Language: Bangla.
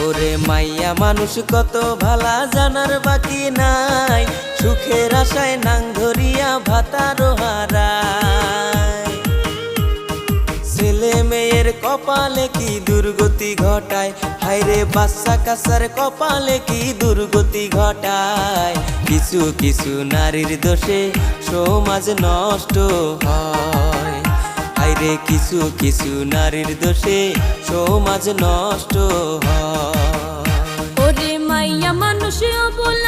ওরে মাইয়া মানুষ কত ভালা জানার বাকি নাই, সুখের আশায় নাং ধরিয়া ভাতারো হারায়। ছেলে মেয়ের কপালে কি দুর্গতি ঘটায়, হায়রে বাচ্চা কাচ্চার কপালে কি দুর্গতি ঘটায়। কিছু কিছু নারীর দোষে সমাজ নষ্ট হয়, হায়রে কিছু কিছু নারীর দোষে সমাজ নষ্ট হয়। ওরে মাইয়া মানুষ অবলা